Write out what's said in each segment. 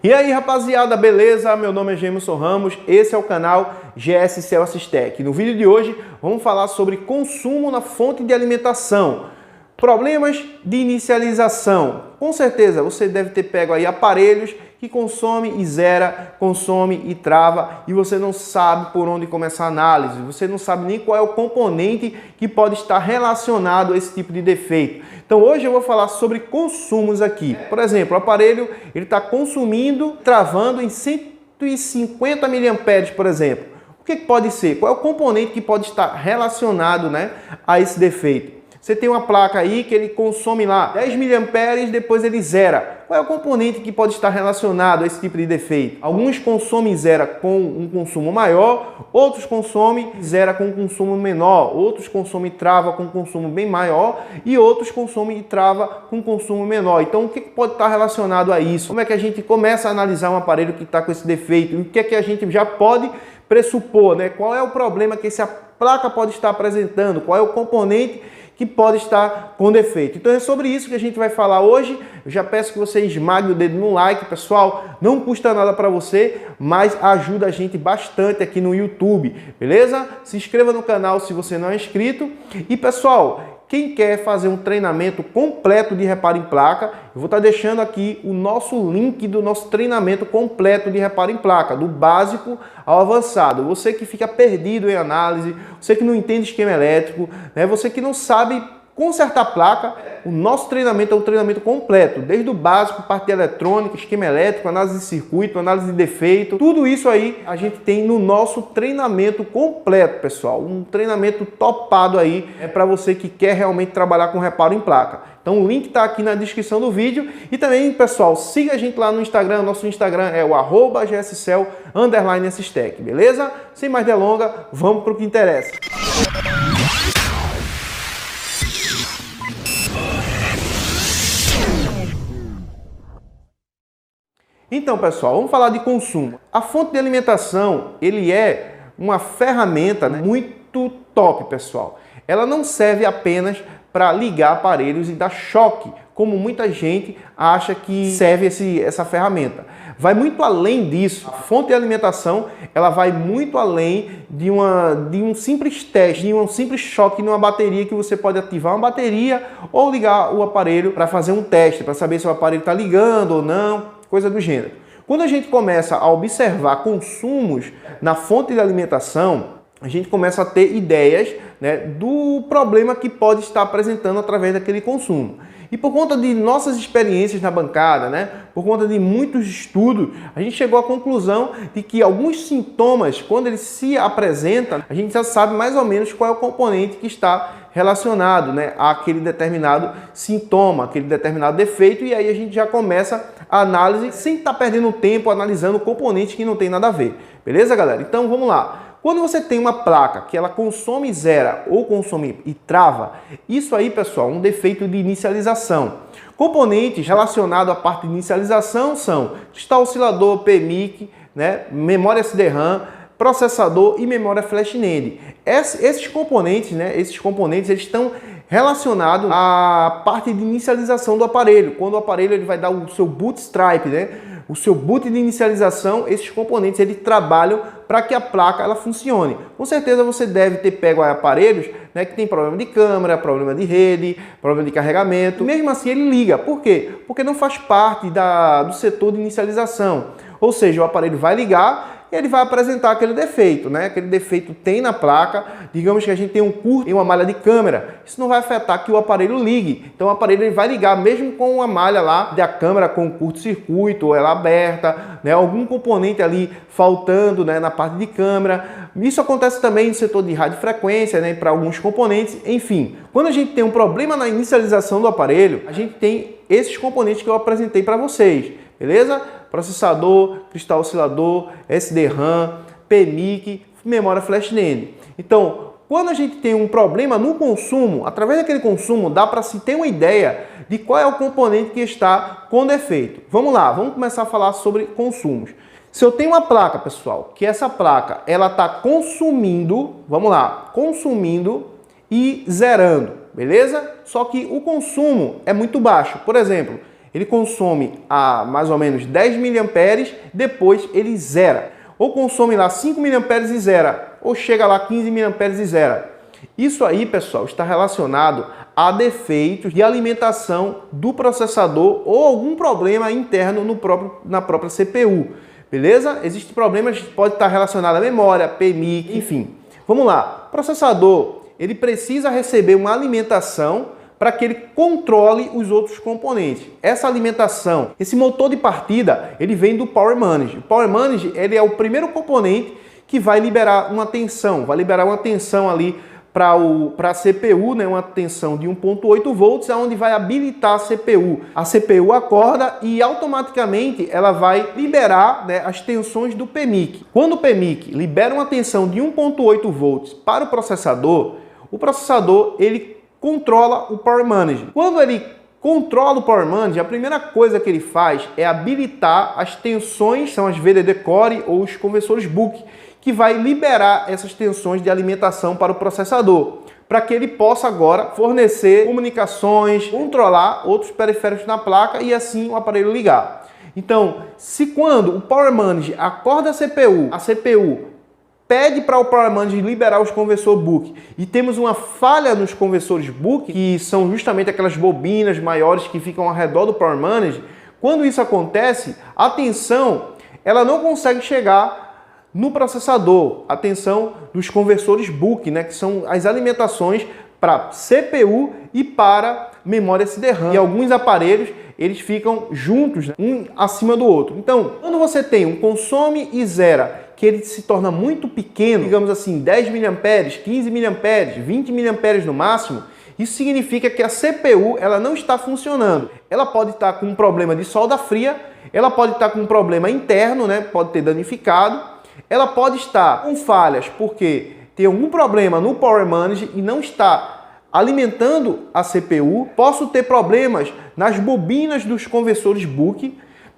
E aí, rapaziada, beleza? Meu nome é Gemerson Ramos, esse é o canal GSCel Assistec. No vídeo de hoje vamos falar sobre consumo na fonte de alimentação, problemas de inicialização. Com certeza você deve ter pego aí aparelhos que consome e zera, consome e trava, e você não sabe por onde começar a análise, você não sabe nem qual é o componente que pode estar relacionado a esse tipo de defeito. Então hoje eu vou falar sobre consumos aqui. Por exemplo, o aparelho ele está consumindo, travando em 150 mA, por exemplo. O que pode ser? Qual é o componente que pode estar relacionado, né, a esse defeito? Você tem uma placa aí que ele consome lá 10 mA, depois ele zera. Qual é o componente que pode estar relacionado a esse tipo de defeito? Alguns consomem e zera com um consumo maior, outros consomem e zera com um consumo menor, outros consomem e trava com um consumo bem maior e outros consomem e trava com um consumo menor. Então o que pode estar relacionado a isso? Como é que a gente começa a analisar um aparelho que está com esse defeito? O que é que a gente já pode pressupor, né? Qual é o problema que essa placa pode estar apresentando? Qual é o componente que pode estar com defeito? Então é sobre isso que a gente vai falar hoje. Eu já peço que você esmague o dedo no like, pessoal. Não custa nada para você, mas ajuda a gente bastante aqui no YouTube, beleza? Se inscreva no canal se você não é inscrito. E pessoal, quem quer fazer um treinamento completo de reparo em placa, eu vou estar deixando aqui o nosso link do nosso treinamento completo de reparo em placa, do básico ao avançado. Você que fica perdido em análise, você que não entende esquema elétrico, né? Você que não sabe consertar a placa, o nosso treinamento é um treinamento completo, desde o básico, parte de eletrônica, esquema elétrico, análise de circuito, análise de defeito, tudo isso aí a gente tem no nosso treinamento completo, pessoal. Um treinamento topado aí para você que quer realmente trabalhar com reparo em placa. Então o link está aqui na descrição do vídeo. E também, pessoal, siga a gente lá no Instagram. Nosso Instagram é o @gscel_assistec, beleza? Sem mais delongas, vamos para o que interessa. Então, pessoal, vamos falar de consumo. A fonte de alimentação, ele é uma ferramenta muito top, pessoal. Ela não serve apenas para ligar aparelhos e dar choque, como muita gente acha que serve essa ferramenta. Vai muito além disso. A fonte de alimentação, ela vai muito além de um simples teste, de um simples choque numa bateria, que você pode ativar uma bateria ou ligar o aparelho para fazer um teste, para saber se o aparelho está ligando ou não, coisa do gênero. Quando a gente começa a observar consumos na fonte de alimentação, a gente começa a ter ideias, né, do problema que pode estar apresentando através daquele consumo. E por conta de nossas experiências na bancada, né, por conta de muitos estudos, a gente chegou à conclusão de que alguns sintomas, quando eles se apresentam, a gente já sabe mais ou menos qual é o componente que está relacionado, né, àquele determinado sintoma, aquele determinado defeito, e aí a gente já começa a análise sem estar perdendo tempo analisando componentes que não tem nada a ver. Beleza, galera? Então vamos lá. Quando você tem uma placa que ela consome e zera ou consome e trava, isso aí, pessoal, é um defeito de inicialização. Componentes relacionados à parte de inicialização são cristal oscilador, PMIC, né, memória SD-RAM, processador e memória flash NAND. Esses componentes, né, eles estão relacionados à parte de inicialização do aparelho. Quando o aparelho ele vai dar o seu bootstrap, né, o seu boot de inicialização, esses componentes eles trabalham para que a placa ela funcione. Com certeza você deve ter pego aparelhos, né, que tem problema de câmera, problema de rede, problema de carregamento. Mesmo assim ele liga. Por quê? Porque não faz parte do setor de inicialização. Ou seja, o aparelho vai ligar e ele vai apresentar aquele defeito, né? Aquele defeito tem na placa, digamos que a gente tem um curto em uma malha de câmera, isso não vai afetar que o aparelho ligue. Então o aparelho ele vai ligar mesmo com uma malha lá da câmera com curto-circuito ou ela aberta, né? Algum componente ali faltando, né, na parte de câmera. Isso acontece também no setor de radiofrequência, né, para alguns componentes. Enfim, quando a gente tem um problema na inicialização do aparelho, a gente tem esses componentes que eu apresentei para vocês, beleza? Processador, cristal oscilador, SD-RAM, PMIC, memória flash NAND. Então, quando a gente tem um problema no consumo, através daquele consumo dá para se ter uma ideia de qual é o componente que está com defeito. Vamos lá, vamos começar a falar sobre consumos. Se eu tenho uma placa, pessoal, que essa placa ela está consumindo, vamos lá, consumindo e zerando, beleza? Só que o consumo é muito baixo. Por exemplo, ele consome a mais ou menos 10 mA, depois ele zera. Ou consome lá 5 mA e zera, ou chega lá 15 mA e zera. Isso aí, pessoal, está relacionado a defeitos de alimentação do processador ou algum problema interno na própria CPU. Beleza? Existem problemas que podem estar relacionados à memória, PMIC, enfim. Vamos lá. O processador, ele precisa receber uma alimentação para que ele controle os outros componentes. Essa alimentação, esse motor de partida, ele vem do Power Management. O Power Management, ele é o primeiro componente que vai liberar uma tensão, ali para a CPU, né, uma tensão de 1.8 volts, onde vai habilitar a CPU. A CPU acorda e automaticamente ela vai liberar, né, as tensões do PMIC. Quando o PMIC libera uma tensão de 1.8 volts para o processador ele controla o Power Management. Quando ele controla o Power Management, a primeira coisa que ele faz é habilitar as tensões, são as VDD Core ou os conversores Book, que vai liberar essas tensões de alimentação para o processador, para que ele possa agora fornecer comunicações, controlar outros periféricos na placa e assim o aparelho ligar. Então, se quando o Power Management acorda a CPU pede para o Power Management liberar os conversores Book e temos uma falha nos conversores Book, que são justamente aquelas bobinas maiores que ficam ao redor do Power Management, quando isso acontece, a tensão ela não consegue chegar no processador, a tensão dos conversores Book, né, que são as alimentações para CPU e para memória CD-RAM. E alguns aparelhos, eles ficam juntos, né, um acima do outro. Então, quando você tem um consome e zera, que ele se torna muito pequeno, digamos assim, 10 mA, 15 mA, 20 mA no máximo, isso significa que a CPU ela não está funcionando. Ela pode estar com um problema de solda fria, ela pode estar com um problema interno, né, pode ter danificado, ela pode estar com falhas porque tem algum problema no Power Management e não está alimentando a CPU. Posso ter problemas nas bobinas dos conversores Book.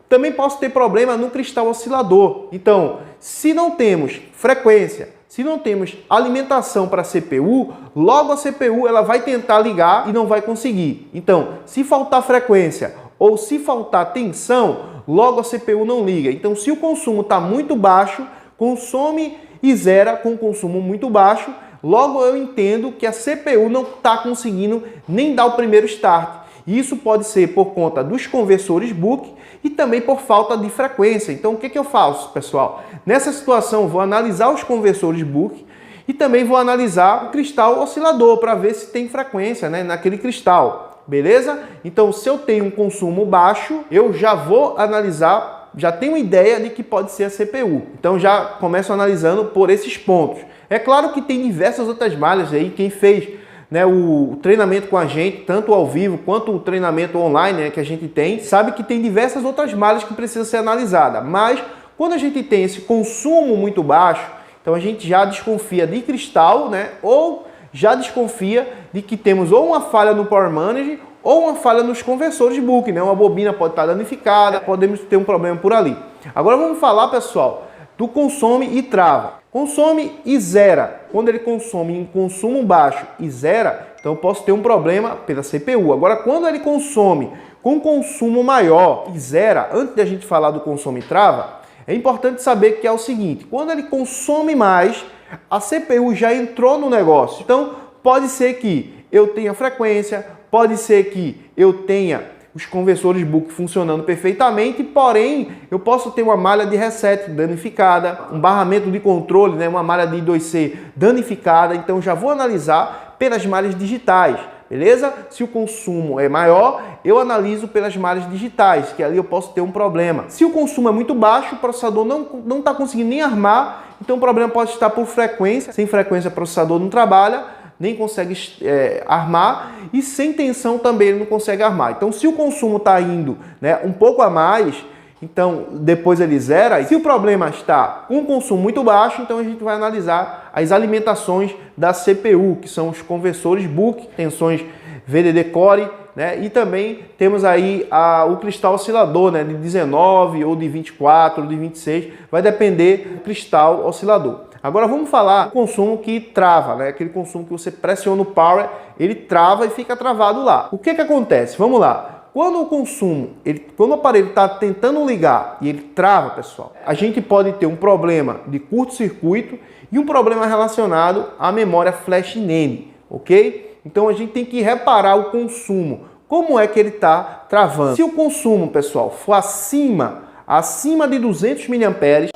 Também posso ter problema no cristal oscilador. Então, se não temos frequência, se não temos alimentação para a CPU, logo a CPU ela vai tentar ligar e não vai conseguir. Então, se faltar frequência ou se faltar tensão, logo a CPU não liga. Então, se o consumo está muito baixo, consome e zera com consumo muito baixo, logo eu entendo que a CPU não está conseguindo nem dar o primeiro start. Isso pode ser por conta dos conversores Book e também por falta de frequência. Então o que eu faço, pessoal? Nessa situação vou analisar os conversores Book e também vou analisar o cristal oscilador para ver se tem frequência, né, naquele cristal. Beleza? Então se eu tenho um consumo baixo, eu já vou analisar, já tenho ideia de que pode ser a CPU. Então já começo analisando por esses pontos. É claro que tem diversas outras malhas aí, quem fez, né, o treinamento com a gente, tanto ao vivo quanto o treinamento online, né, que a gente tem, sabe que tem diversas outras malhas que precisam ser analisadas. Mas quando a gente tem esse consumo muito baixo, então a gente já desconfia de cristal, né, ou já desconfia de que temos ou uma falha no Power Management ou uma falha nos conversores Book, né? Uma bobina pode estar danificada, podemos ter um problema por ali. Agora vamos falar, pessoal, do consome e trava. Consome e zera. Quando ele consome em consumo baixo e zera, então eu posso ter um problema pela CPU. Agora, quando ele consome com consumo maior e zera, antes de a gente falar do consome e trava, é importante saber que é o seguinte: quando ele consome mais, a CPU já entrou no negócio. Então, pode ser que eu tenha frequência, pode ser que eu tenha os conversores Book funcionando perfeitamente, porém eu posso ter uma malha de reset danificada, um barramento de controle, né, uma malha de I2C danificada. Então já vou analisar pelas malhas digitais, beleza? Se o consumo é maior, eu analiso pelas malhas digitais, que ali eu posso ter um problema. Se o consumo é muito baixo, o processador não está conseguindo nem armar, então o problema pode estar por frequência. Sem frequência o processador não trabalha, nem consegue armar, e sem tensão também ele não consegue armar. Então, se o consumo está indo, né, um pouco a mais, então depois ele zera. E se o problema está com consumo muito baixo, então a gente vai analisar as alimentações da CPU, que são os conversores Book, tensões VDD Core, né, e também temos aí o cristal oscilador, né, de 19 ou de 24 ou de 26, vai depender do cristal oscilador. Agora vamos falar do consumo que trava, né? Aquele consumo que você pressiona o power, ele trava e fica travado lá. O que acontece? Vamos lá. quando o consumo, quando o aparelho está tentando ligar e ele trava, pessoal, a gente pode ter um problema de curto-circuito e um problema relacionado à memória flash NAND, ok? Então a gente tem que reparar o consumo. Como é que ele está travando? Se o consumo, pessoal, for acima de 200 mAh,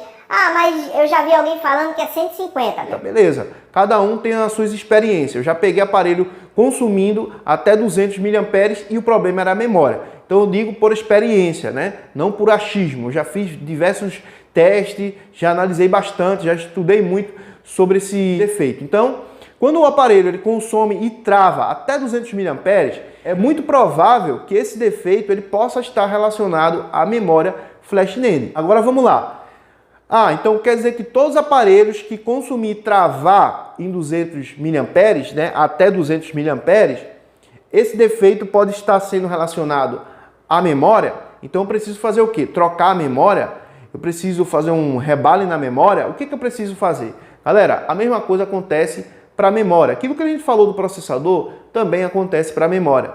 mas eu já vi alguém falando que é 150. tá, beleza. Cada um tem as suas experiências. Eu já peguei aparelho consumindo até 200 mAh e o problema era a memória. Então eu digo por experiência, né? Não por achismo. Eu já fiz diversos testes, já analisei bastante, já estudei muito sobre esse defeito. Então, quando o aparelho ele consome e trava até 200 mAh, é muito provável que esse defeito ele possa estar relacionado à memória flash NAND. Agora vamos lá. Então quer dizer que todos os aparelhos que consumir e travar em 200 mAh, né, até 200 mAh, esse defeito pode estar sendo relacionado à memória. Então eu preciso fazer o quê? Trocar a memória? Eu preciso fazer um rebale na memória? O que eu preciso fazer? Galera, a mesma coisa acontece para a memória. Aquilo que a gente falou do processador também acontece para a memória.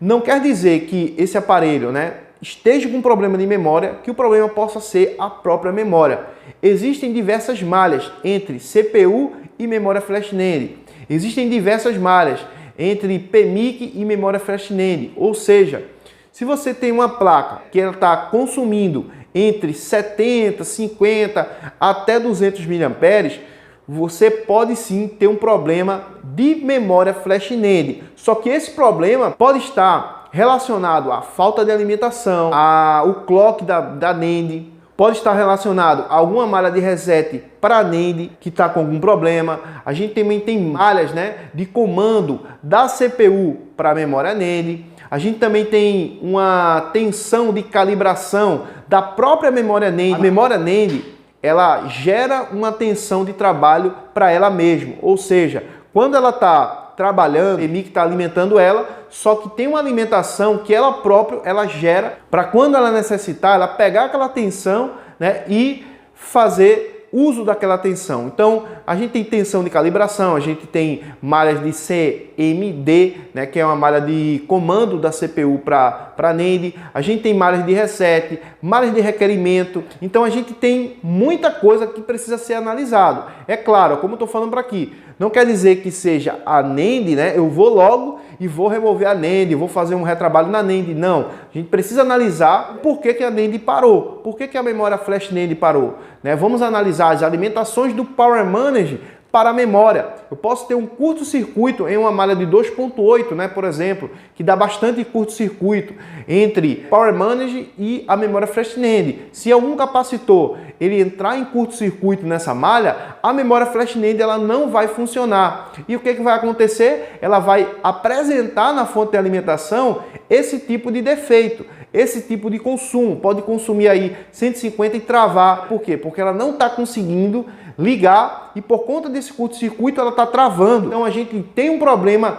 Não quer dizer que esse aparelho, né, esteja com problema de memória, que o problema possa ser a própria memória. Existem diversas malhas entre CPU e memória flash NAND. Existem diversas malhas entre PMIC e memória flash NAND. Ou seja, se você tem uma placa que ela está consumindo entre 70, 50 até 200 mAh, você pode sim ter um problema de memória flash NAND. Só que esse problema pode estar relacionado à falta de alimentação, ao clock da NAND, pode estar relacionado a alguma malha de reset para a NAND que está com algum problema. A gente também tem malhas, né, de comando da CPU para a memória NAND. A gente também tem uma tensão de calibração da própria memória NAND. A memória NAND, ela gera uma tensão de trabalho para ela mesma, ou seja, quando ela está trabalhando, o PMIC está alimentando ela, só que tem uma alimentação que ela própria gera para quando ela necessitar, ela pegar aquela tensão, né, e fazer uso daquela tensão. Então, a gente tem tensão de calibração, a gente tem malhas de CMD, né, que é uma malha de comando da CPU para NAND, a gente tem malhas de reset, malhas de requerimento. Então, a gente tem muita coisa que precisa ser analisado. É claro, como eu estou falando para aqui, não quer dizer que seja a NAND, né? Eu vou logo e vou remover a NAND, vou fazer um retrabalho na NAND. Não, a gente precisa analisar por que a NAND parou, por que a memória flash NAND parou, né? Vamos analisar as alimentações do Power Manage para a memória. Eu posso ter um curto-circuito em uma malha de 2.8, né, por exemplo, que dá bastante curto-circuito entre Power Manage e a memória flash NAND. Se algum capacitor ele entrar em curto-circuito nessa malha, a memória flash NAND ela não vai funcionar. E o que vai acontecer? Ela vai apresentar na fonte de alimentação esse tipo de defeito, esse tipo de consumo. Pode consumir aí 150 e travar. Por quê? Porque ela não está conseguindo ligar e por conta desse curto-circuito ela está travando. Então a gente tem um problema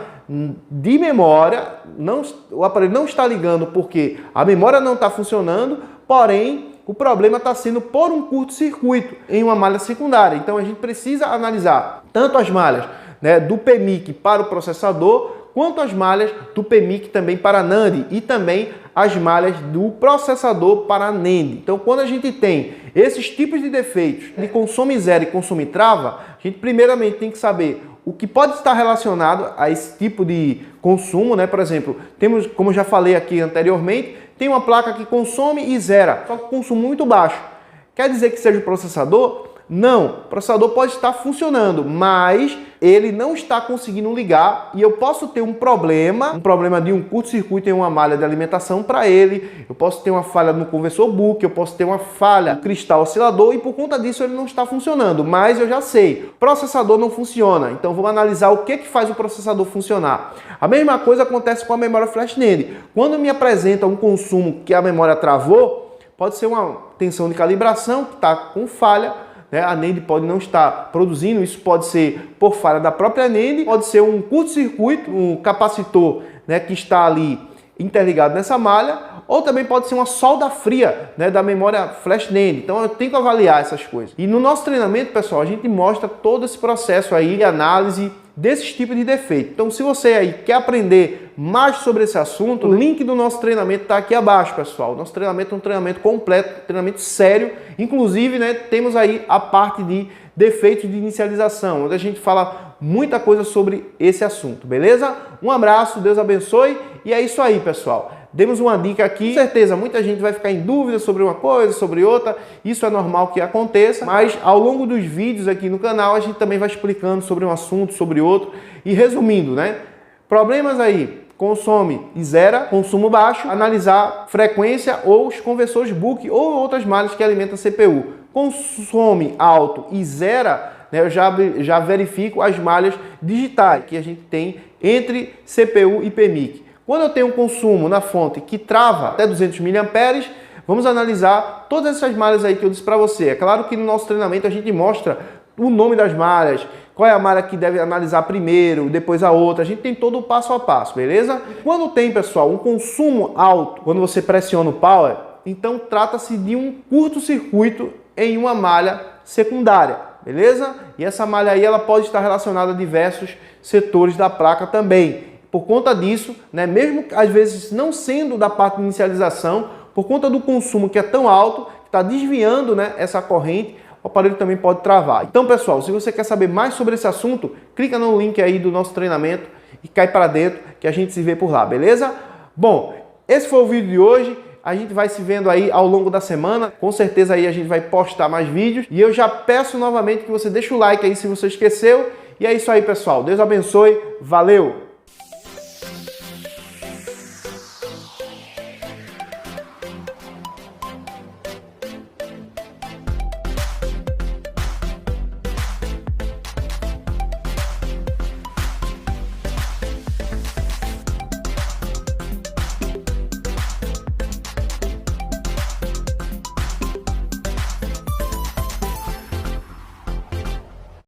de memória, o aparelho não está ligando porque a memória não está funcionando, porém o problema está sendo por um curto-circuito em uma malha secundária. Então a gente precisa analisar tanto as malhas, né, do PMIC para o processador, quanto as malhas do PMIC também para a NAND e também as malhas do processador para a NAND. Então, quando a gente tem esses tipos de defeitos de consome zero e consome trava, a gente primeiramente tem que saber o que pode estar relacionado a esse tipo de consumo, né? Por exemplo, temos, como eu já falei aqui anteriormente, tem uma placa que consome e zera, só que consumo muito baixo. Quer dizer que seja o processador? Não, o processador pode estar funcionando, mas ele não está conseguindo ligar e eu posso ter um problema de um curto-circuito em uma malha de alimentação para ele, eu posso ter uma falha no conversor book, eu posso ter uma falha no cristal oscilador e por conta disso ele não está funcionando, mas eu já sei, o processador não funciona, então vamos analisar o que faz o processador funcionar. A mesma coisa acontece com a memória flash NAND. Quando me apresenta um consumo que a memória travou, pode ser uma tensão de calibração que está com falha, a NAND pode não estar produzindo, isso pode ser por falha da própria NAND, pode ser um curto-circuito, um capacitor, né, que está ali interligado nessa malha, ou também pode ser uma solda fria, né, da memória flash NAND. Então eu tenho que avaliar essas coisas. E no nosso treinamento, pessoal, a gente mostra todo esse processo aí de análise desses tipos de defeito. Então, se você aí quer aprender mais sobre esse assunto, o link do nosso treinamento está aqui abaixo, pessoal. Nosso treinamento é um treinamento completo, treinamento sério. Inclusive, né, temos aí a parte de defeitos de inicialização, onde a gente fala muita coisa sobre esse assunto, beleza? Um abraço, Deus abençoe e é isso aí, pessoal. Demos uma dica aqui, com certeza muita gente vai ficar em dúvida sobre uma coisa, sobre outra, isso é normal que aconteça, mas ao longo dos vídeos aqui no canal a gente também vai explicando sobre um assunto, sobre outro e resumindo, né? Problemas aí, consome e zera, consumo baixo, analisar frequência ou os conversores book ou outras malhas que alimentam a CPU. Consome alto e zera, né, eu já verifico as malhas digitais que a gente tem entre CPU e PMIC. Quando eu tenho um consumo na fonte que trava até 200 mAh, vamos analisar todas essas malhas aí que eu disse para você. É claro que no nosso treinamento a gente mostra o nome das malhas, qual é a malha que deve analisar primeiro, depois a outra. A gente tem todo o passo a passo, beleza? Quando tem, pessoal, um consumo alto, quando você pressiona o power, então trata-se de um curto-circuito em uma malha secundária, beleza? E essa malha aí ela pode estar relacionada a diversos setores da placa também. Por conta disso, né, mesmo às vezes não sendo da parte de inicialização, por conta do consumo que é tão alto, que está desviando, né, essa corrente, o aparelho também pode travar. Então, pessoal, se você quer saber mais sobre esse assunto, clica no link aí do nosso treinamento e cai para dentro que a gente se vê por lá, beleza? Bom, esse foi o vídeo de hoje. A gente vai se vendo aí ao longo da semana. Com certeza aí a gente vai postar mais vídeos. E eu já peço novamente que você deixe o like aí se você esqueceu. E é isso aí, pessoal. Deus abençoe. Valeu!